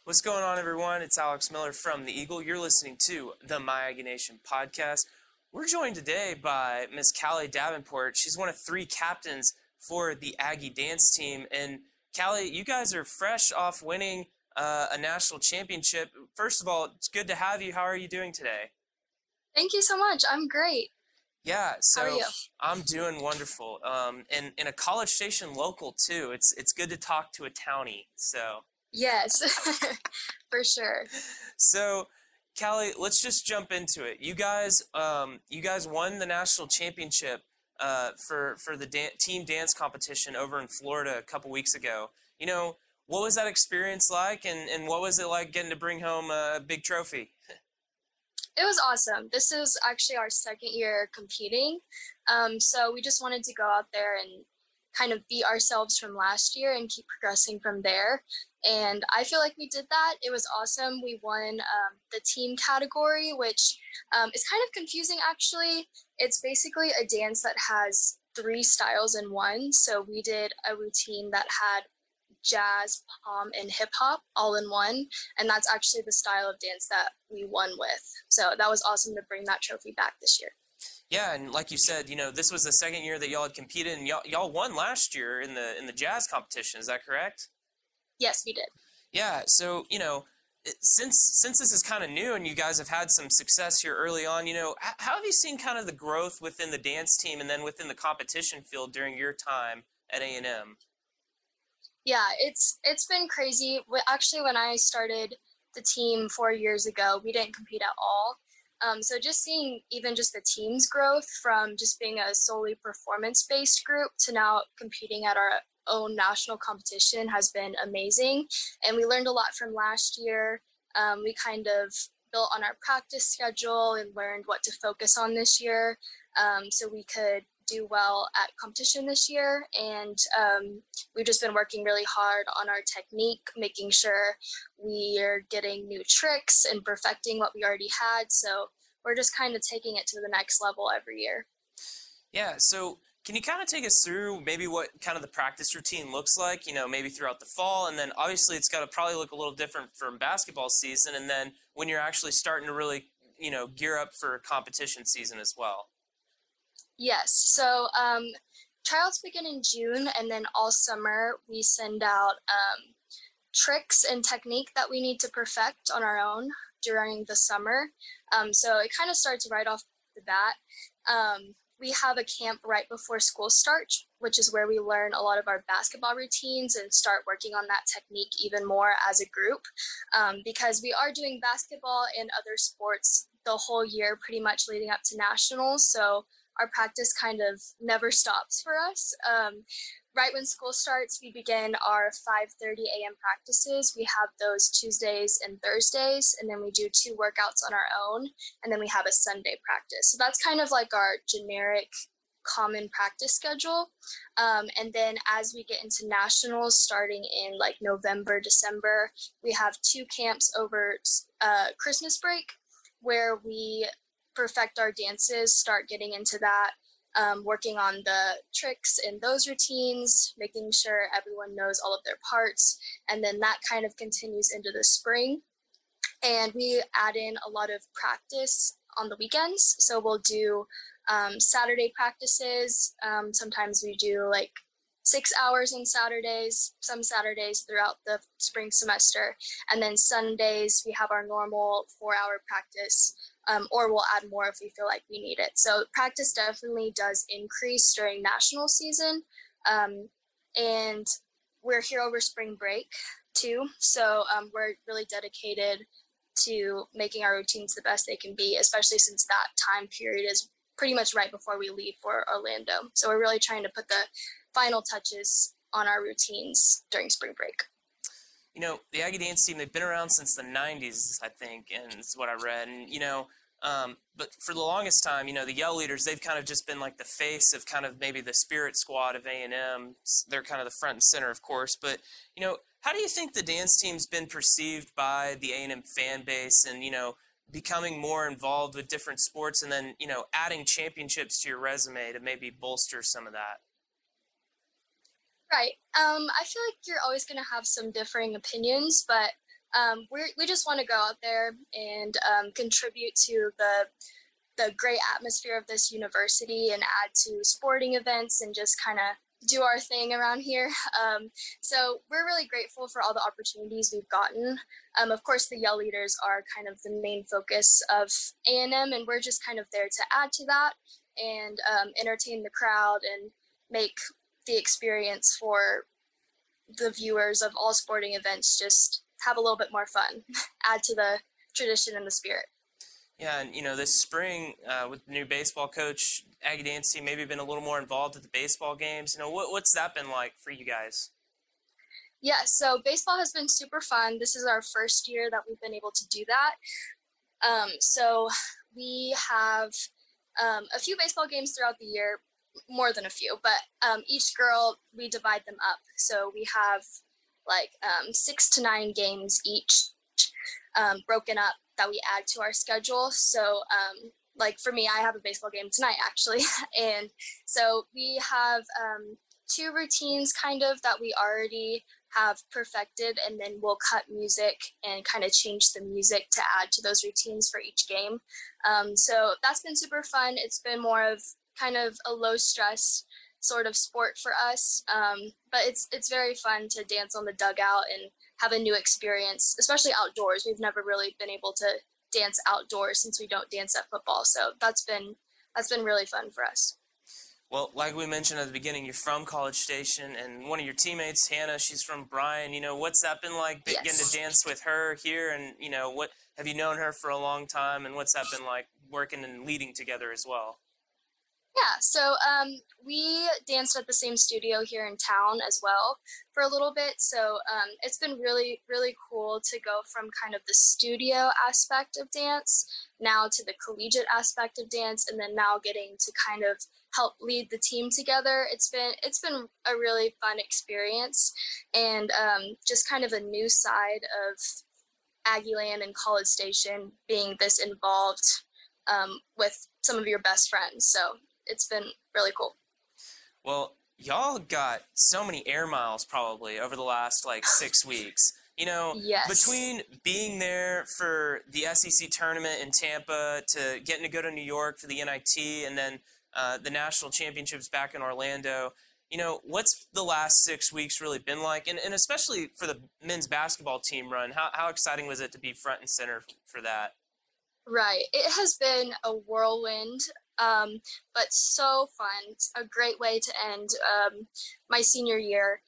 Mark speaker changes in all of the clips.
Speaker 1: What's going on, everyone? It's Alex Miller from The Eagle. You're listening to the My Aggie Nation podcast. We're joined today by Miss Callie Davenport. She's one of three captains for the Aggie Dance Team. And Callie, you guys are fresh off winning a national championship. First of all, it's good to have you. How are you doing today?
Speaker 2: Thank you so much. I'm great.
Speaker 1: Yeah,
Speaker 2: How are
Speaker 1: so
Speaker 2: you?
Speaker 1: I'm doing wonderful. And in a College Station local too. It's good to talk to a townie.
Speaker 2: Yes, for sure.
Speaker 1: So, Callie, let's just jump into it. You guys won the national championship for the team dance competition over in Florida a couple weeks ago. What was that experience like, and what was it like getting to bring home a big trophy?
Speaker 2: It was awesome. This is actually our second year competing. So we just wanted to go out there and kind of beat ourselves from last year and keep progressing from there. And I feel like we did that. It was awesome. We won the team category, which is kind of confusing actually. It's basically a dance that has three styles in one. So we did a routine that had jazz, and hip hop all in one. And that's actually the style of dance that we won with. So that was awesome to bring that trophy back this year.
Speaker 1: Yeah, and like you said, this was the second year that y'all had competed, and y'all won last year in the jazz competition. Is that correct?
Speaker 2: Yes, we did.
Speaker 1: Yeah, so since this is kind of new and you guys have had some success here early on, how have you seen kind of the growth within the dance team and then within the competition field during your time at A&M?
Speaker 2: Yeah, it's been crazy. Actually, when I started the team 4 years ago, we didn't compete at all. So just seeing even just the team's growth from just being a solely performance-based group to now competing at our own national competition has been amazing. And we learned a lot from last year. We kind of built on our practice schedule and learned what to focus on this year, so we could do well at competition this year. And we've just been working really hard on our technique, making sure we are getting new tricks and perfecting what we already had. So we're just kind of taking it to the next level every year.
Speaker 1: Yeah, so can you kind of take us through maybe what kind of the practice routine looks like, maybe throughout the fall, and then obviously it's got to probably look a little different from basketball season, and then when you're actually starting to really, gear up for competition season as well.
Speaker 2: Yes. So tryouts begin in June, and then all summer we send out tricks and technique that we need to perfect on our own during the summer. So it kind of starts right off the bat. We have a camp right before school starts, which is where we learn a lot of our basketball routines and start working on that technique even more as a group, because we are doing basketball and other sports the whole year pretty much leading up to nationals. So our practice kind of never stops for us. Right when school starts, we begin our 5:30 a.m. practices. We have those Tuesdays and Thursdays, and then we do 2 workouts on our own, and then we have a Sunday practice. So that's kind of like our generic common practice schedule. And then as we get into nationals starting in like November, December, we have 2 camps over Christmas break where we perfect our dances, start getting into that, working on the tricks in those routines, making sure everyone knows all of their parts. And then that kind of continues into the spring. And we add in a lot of practice on the weekends. So we'll do Saturday practices. Sometimes we do like 6 hours on Saturdays, some Saturdays throughout the spring semester. And then Sundays, we have our normal 4-hour practice, or we'll add more if we feel like we need it. So practice definitely does increase during national season. And we're here over spring break too. So we're really dedicated to making our routines the best they can be, especially since that time period is pretty much right before we leave for Orlando. So we're really trying to put the final touches on our routines during spring break.
Speaker 1: The Aggie Dance Team, they've been around since the 90s, I think, and it's what I read. And, but for the longest time, the Yell Leaders, they've kind of just been like the face of kind of maybe the spirit squad of A&M. They're kind of the front and center, of course. But, how do you think the dance team's been perceived by the A&M fan base and, becoming more involved with different sports and then, adding championships to your resume to maybe bolster some of that?
Speaker 2: Right. I feel like you're always going to have some differing opinions, but We just want to go out there and contribute to the great atmosphere of this university and add to sporting events and just kind of do our thing around here. So we're really grateful for all the opportunities we've gotten. Of course, the Yell Leaders are kind of the main focus of A&M, and we're just kind of there to add to that and entertain the crowd and make the experience for the viewers of all sporting events just have a little bit more fun, add to the tradition and the spirit.
Speaker 1: Yeah, and this spring with the new baseball coach, Aggie Dance Team, maybe been a little more involved at the baseball games. What's that been like for you guys?
Speaker 2: Yeah, so baseball has been super fun. This is our first year that we've been able to do that. So we have a few baseball games throughout the year, more than a few, but each girl, we divide them up. So we have like 6 to 9 games each broken up that we add to our schedule. So like for me, I have a baseball game tonight actually. And so we have 2 routines kind of that we already have perfected, and then we'll cut music and kind of change the music to add to those routines for each game. So that's been super fun. It's been more of kind of a low stress sort of sport for us. But it's very fun to dance on the dugout and have a new experience, especially outdoors. We've never really been able to dance outdoors since we don't dance at football. So that's been really fun for us.
Speaker 1: Well, like we mentioned at the beginning, you're from College Station, and one of your teammates, Hannah, she's from Bryan. What's that been like getting to dance with her here? And, what have you known her for a long time, and what's that been like working and leading together as well?
Speaker 2: Yeah, so we danced at the same studio here in town as well for a little bit. So it's been really, really cool to go from kind of the studio aspect of dance now to the collegiate aspect of dance, and then now getting to kind of help lead the team together. It's been a really fun experience, and just kind of a new side of Aggieland and College Station being this involved with some of your best friends. So it's been really cool.
Speaker 1: Well, y'all got so many air miles probably over the last 6 weeks.
Speaker 2: Yes.
Speaker 1: Between being there for the SEC tournament in Tampa to getting to go to New York for the NIT and then the national championships back in Orlando, what's the last 6 weeks really been like? And especially for the men's basketball team run, how exciting was it to be front and center for that?
Speaker 2: Right. It has been a whirlwind, but so fun. It's a great way to end my senior year.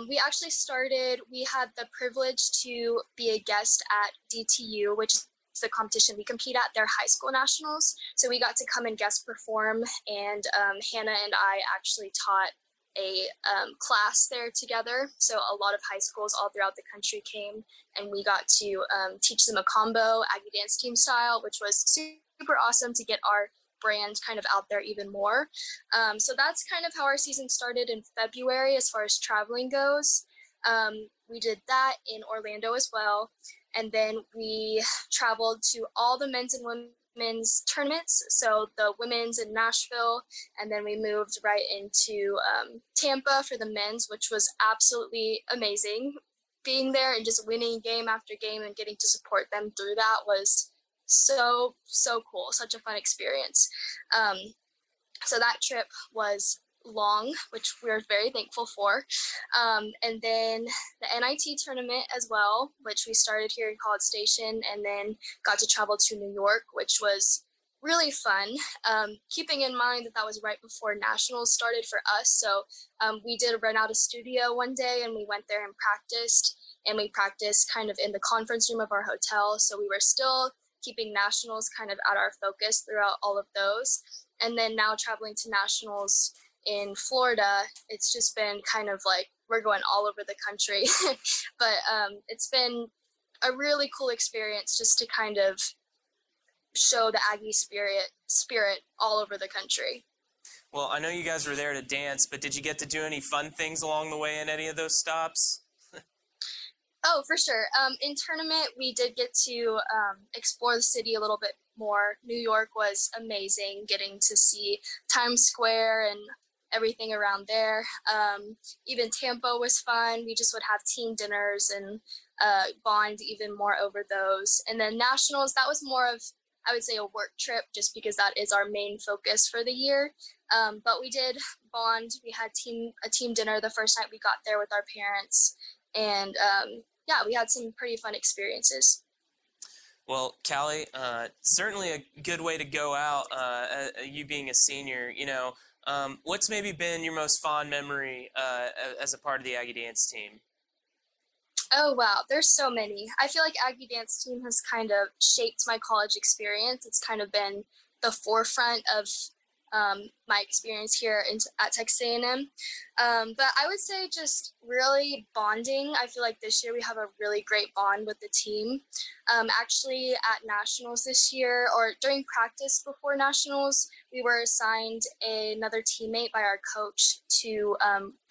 Speaker 2: We had the privilege to be a guest at DTU, which is the competition we compete at, their high school nationals. So we got to come and guest perform, and Hannah and I actually taught a class there together. So a lot of high schools all throughout the country came, and we got to teach them a combo, Aggie Dance Team style, which was super awesome to get our brand kind of out there even more. So that's kind of how our season started in February as far as traveling goes. We did that in Orlando as well. And then we traveled to all the men's and women's tournaments. So the women's in Nashville, and then we moved right into Tampa for the men's, which was absolutely amazing. Being there and just winning game after game and getting to support them through that was so cool. Such a fun experience. So that trip was long, which we're very thankful for. And then the NIT tournament as well, which we started here in College Station, and then got to travel to New York, which was really fun. Keeping in mind that was right before nationals started for us. So we did rent out a studio one day, and we went there and practiced. And we practiced kind of in the conference room of our hotel. So we were still keeping nationals kind of at our focus throughout all of those. And then now traveling to nationals in Florida, it's just been kind of like we're going all over the country. But it's been a really cool experience just to kind of show the Aggie spirit all over the country.
Speaker 1: Well, I know you guys were there to dance, but did you get to do any fun things along the way in any of those stops?
Speaker 2: Oh, for sure. In tournament, we did get to explore the city a little bit more. New York was amazing, getting to see Times Square and everything around there. Even Tampa was fun. We just would have team dinners and bond even more over those. And then nationals, that was more of, I would say, a work trip, just because that is our main focus for the year. But we did bond. We had a team dinner the first night we got there with our parents, and yeah, we had some pretty fun experiences.
Speaker 1: Well, Callie, certainly a good way to go out. You being a senior, what's maybe been your most fond memory as a part of the Aggie Dance team?
Speaker 2: Oh wow, there's so many. I feel like Aggie Dance Team has kind of shaped my college experience. It's kind of been the forefront of my experience here at Texas A&M. But I would say just really bonding. I feel like this year we have a really great bond with the team. Actually, at nationals this year, or during practice before nationals, we were assigned another teammate by our coach to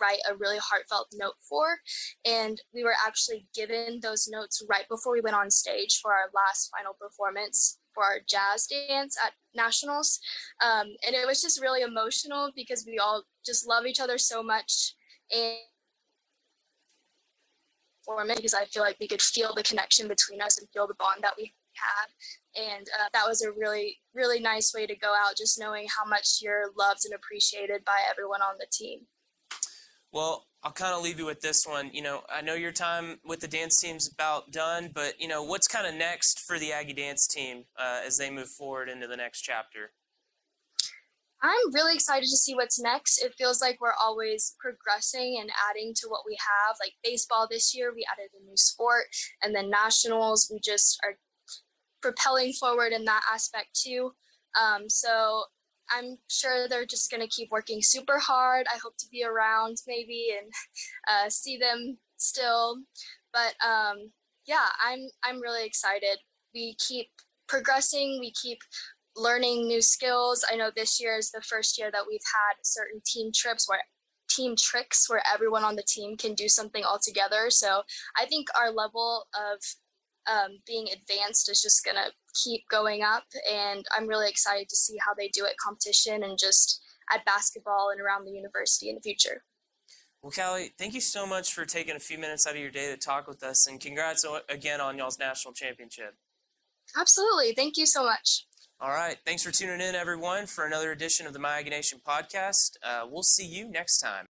Speaker 2: write a really heartfelt note for. And we were actually given those notes right before we went on stage for our last final performance for our jazz dance at nationals. And it was just really emotional because we all just love each other so much. And because I feel like we could feel the connection between us and feel the bond that we had. And that was a really, really nice way to go out, just knowing how much you're loved and appreciated by everyone on the team.
Speaker 1: Well, I'll kind of leave you with this one. I know your time with the dance team's about done, but, what's kind of next for the Aggie Dance team as they move forward into the next chapter?
Speaker 2: I'm really excited to see what's next. It feels like we're always progressing and adding to what we have. Like baseball this year, we added a new sport, and then nationals, we just are propelling forward in that aspect too. So I'm sure they're just going to keep working super hard. I hope to be around maybe and see them still. But yeah, I'm really excited. We keep progressing. We keep learning new skills. I know this year is the first year that we've had certain team tricks where everyone on the team can do something all together. So I think our level of being advanced is just gonna keep going up, and I'm really excited to see how they do at competition and just at basketball and around the university in the future.
Speaker 1: Well, Callie, thank you so much for taking a few minutes out of your day to talk with us, and congrats again on y'all's national championship.
Speaker 2: Absolutely. Thank you so much.
Speaker 1: All right. Thanks for tuning in, everyone, for another edition of the My Aggie Nation podcast. We'll see you next time.